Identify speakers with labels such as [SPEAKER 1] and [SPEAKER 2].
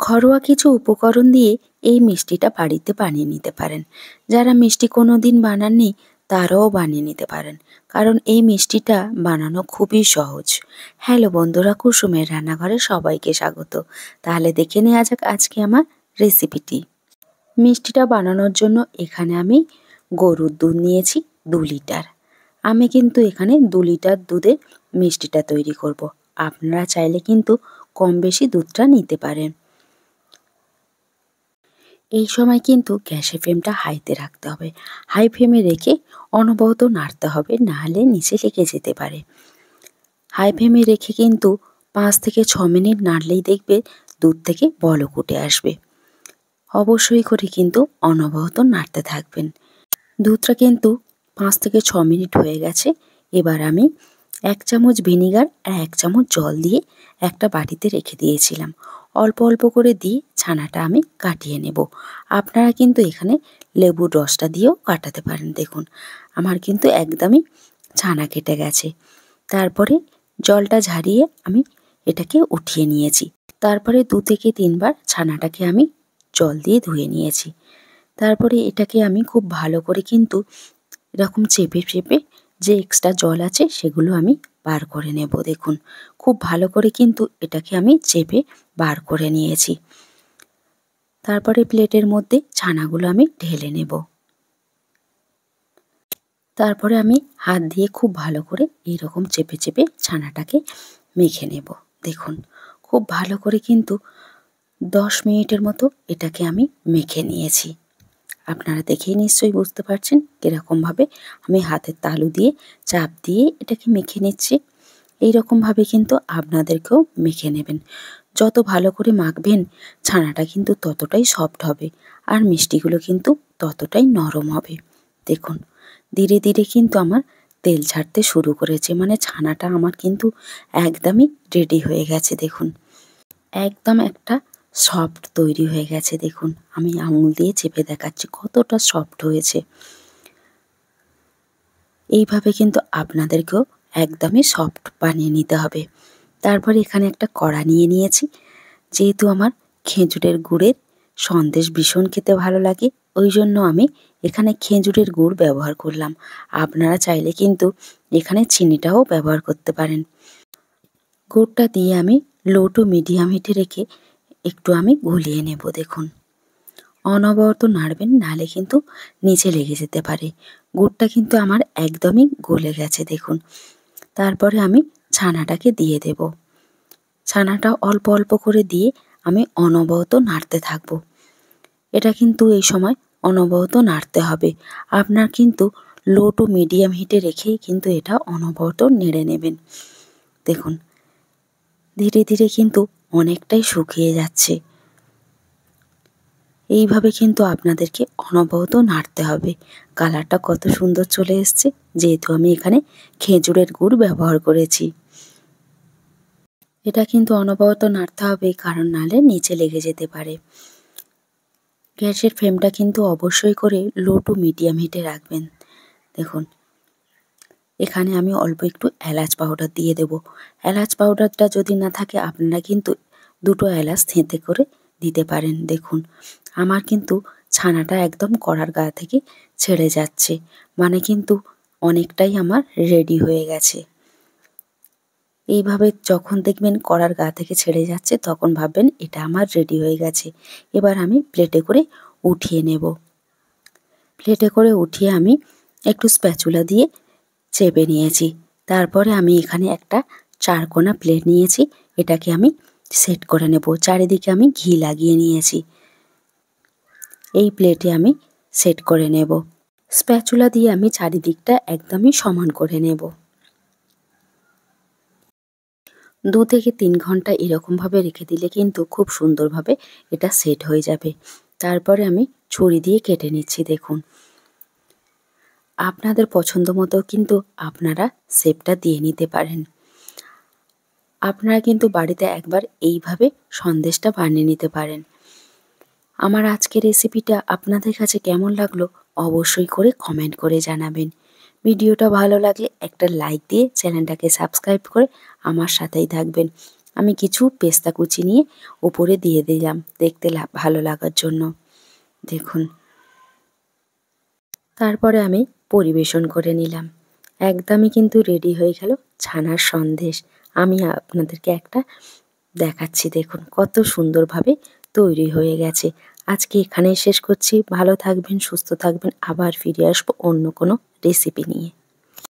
[SPEAKER 1] ঘরোয়া কিছু উপকরণ দিয়ে এই মিষ্টিটা বাড়িতে বানিয়ে নিতে পারেন। যারা মিষ্টি কোনোদিন বানাননি তারাও বানিয়ে নিতে পারেন, কারণ এই মিষ্টিটা বানানো খুবই সহজ। হ্যালো বন্ধুরা, কুসুমের রান্নাঘরে সবাইকে স্বাগত। তাহলে দেখে নেওয়া যাক আজকে আমার রেসিপিটি। মিষ্টিটা বানানোর জন্য এখানে আমি গরুর দুধ নিয়েছি 2 লিটার। আমি কিন্তু এখানে 2 লিটার দুধের মিষ্টিটা তৈরি করব। আপনারা চাইলে কিন্তু কম বেশি দুধটা নিতে পারেন। এই সময় কিন্তু গ্যাসের ফ্লেমটা হাইতে রাখতে হবে। হাই ফ্লেমে রেখে অনবরত নাড়তে হবে, নাহলে নিচে লেগে যেতে পারে। হাই ফ্লেমে রেখে কিন্তু 5 থেকে 6 মিনিট নাড়লেই দেখবে দুধ থেকে বলক উঠে আসবে। অবশ্যই করে কিন্তু অনবরত নাড়তে থাকবেন। দুধটা কিন্তু 5 থেকে 6 মিনিট হয়ে গেছে। এবার আমি 1 চামচ ভিনিগার আর 1 চামচ জল দিয়ে একটা বাটিতে রেখে দিয়েছিলাম। অল্প অল্প করে দিয়ে ছানাটা আমি কাটিয়ে নেব। আপনারা কিন্তু এখানে লেবুর রসটা দিয়েও কাটাতে পারেন। দেখুন আমার কিন্তু একদমই ছানা কেটে গেছে। তারপরে জলটা ঝারিয়ে আমি এটাকে উঠিয়ে নিয়েছি। তারপরে 2 থেকে 3 বার ছানাটাকে আমি জল দিয়ে ধুয়ে নিয়েছি। তারপরে এটাকে আমি খুব ভালো করে কিন্তু এরকম চেপে চেপে যে এক্সট্রা জল আছে সেগুলো আমি বার করে নেব। দেখুন খুব ভালো করে কিন্তু এটাকে আমি চেপে বার করে নিয়েছি। তারপরে প্লেটের মধ্যে ছানাগুলো আমি ঢেলে নেব। তারপরে আমি হাত দিয়ে খুব ভালো করে এইরকম চেপে চেপে ছানাটাকে মেখে নেব। দেখুন খুব ভালো করে কিন্তু 10 মিনিটের মতো এটাকে আমি মেখে নিয়েছি। আপনারা দেখেই নিশ্চয়ই বুঝতে পারছেন কীরকমভাবে আমি হাতের তালু দিয়ে চাপ দিয়ে এটাকে মেখে নিচ্ছি। এইরকমভাবে কিন্তু আপনাদেরকেও মেখে নেবেন। যত ভালো করে মাখবেন ছানাটা কিন্তু ততটাই সফট হবে, আর মিষ্টিগুলো কিন্তু ততটাই নরম হবে। দেখুন ধীরে ধীরে কিন্তু আমার তেল ছাড়তে শুরু করেছে, মানে ছানাটা আমার কিন্তু একদমই রেডি হয়ে গেছে। দেখুন একদম একটা সফট তৈরি হয়ে গেছে। দেখুন আমি আঙুল দিয়ে চেপে দেখাচ্ছি কতটা সফট হয়েছে। এইভাবে কিন্তু আপনাদেরকেও একদমই সফট বানিয়ে নিতে হবে। তারপরে এখানে একটা কড়া নিয়ে নিয়েছি। যেহেতু আমার খেজুরের গুড়ের সন্দেশ ভীষণ খেতে ভালো লাগে, ওই জন্য আমি এখানে খেজুরের গুড় ব্যবহার করলাম। আপনারা চাইলে কিন্তু এখানে চিনিটাও ব্যবহার করতে পারেন। গুড়টা দিয়ে আমি লো টু মিডিয়াম হিটে রেখে একটু আমি গুলিয়ে নেব। দেখুন অনবরত নাড়বেন, নাহলে কিন্তু নিচে লেগে যেতে পারে। গুড়টা কিন্তু আমার একদমই গলে গেছে। দেখুন তারপরে আমি ছানাটাকে দিয়ে দেব। ছানাটা অল্প অল্প করে দিয়ে আমি অনবরত নাড়তে থাকব। এটা কিন্তু এই সময় অনবরত নাড়তে হবে। আপনার কিন্তু লো টু মিডিয়াম হিটে রেখেই কিন্তু এটা অনবরত নেড়ে নেবেন। দেখুন ধীরে ধীরে কিন্তু অনেকটাই শুকিয়ে যাচ্ছে। এইভাবে কিন্তু আপনাদেরকে অনবরত নাড়তে হবে। কালারটা কত সুন্দর চলে এসছে, যেহেতু আমি এখানে খেজুরের গুড় ব্যবহার করেছি। এটা কিন্তু অনবরত নাড়তে হবে, কারণ নাহলে নিচে লেগে যেতে পারে। গ্যাসের ফ্লেমটা কিন্তু অবশ্যই করে লো টু মিডিয়াম হিটে রাখবেন। দেখুন এখানে আমি অল্প একটু এলাচ পাউডার দিয়ে দেব। এলাচ পাউডারটা যদি না থাকে আপনারা কিন্তু 2টো এলাচ থেঁতে করে দিতে পারেন। দেখুন আমার কিন্তু ছানাটা একদম কড়ার গা থেকে ছেড়ে যাচ্ছে, মানে কিন্তু অনেকটাই আমার রেডি হয়ে গেছে। এইভাবে যখন দেখবেন কড়ার গা থেকে ছেড়ে যাচ্ছে তখন ভাববেন এটা আমার রেডি হয়ে গেছে। এবার আমি প্লেটে করে উঠিয়ে নেব। প্লেটে করে উঠিয়ে আমি একটু স্প্যাচুলা দিয়ে চেপে নিয়েছি। তারপরে আমি এখানে একটা 4 কোনা প্লেট নিয়েছি, এটাকে আমি সেট করে নেব। চারিদিকে আমি ঘি লাগিয়ে নিয়েছি। এই প্লেটে আমি সেট করে নেব। স্প্যাচুলা দিয়ে আমি চারিদিকটা একদমই সমান করে নেব। 2 থেকে 3 ঘন্টা এরকমভাবে রেখে দিলে কিন্তু খুব সুন্দরভাবে এটা সেট হয়ে যাবে। তারপরে আমি ছুরি দিয়ে কেটে নিচ্ছি। দেখুন আপনাদের পছন্দ মতো কিন্তু আপনারা শেপটা দিয়ে নিতে পারেন। আপনারা কিন্তু বাড়িতে একবার এইভাবে সন্দেশটা বানিয়ে নিতে পারেন। আমার আজকের রেসিপিটা আপনাদের কাছে কেমন লাগলো অবশ্যই করে কমেন্ট করে জানাবেন। ভিডিওটা ভালো লাগলে একটা লাইক দিয়ে চ্যানেলটাকে সাবস্ক্রাইব করে আমার সাথেই থাকবেন। আমি কিছু পেস্তা কুচি নিয়ে উপরে দিয়ে দিলাম দেখতে ভালো লাগার জন্য। দেখুন, তারপরে আমি পরিবেশন করে নিলাম। একদমই কিন্তু রেডি হয়ে গেল ছানার সন্দেশ। আমি আপনাদেরকে একটা দেখাচ্ছি, দেখুন কত সুন্দরভাবে তৈরি হয়ে গেছে। আজকে এখানেই শেষ করছি। ভালো থাকবেন, সুস্থ থাকবেন। আবার ফিরে আসবো অন্য কোনো রেসিপি নিয়ে।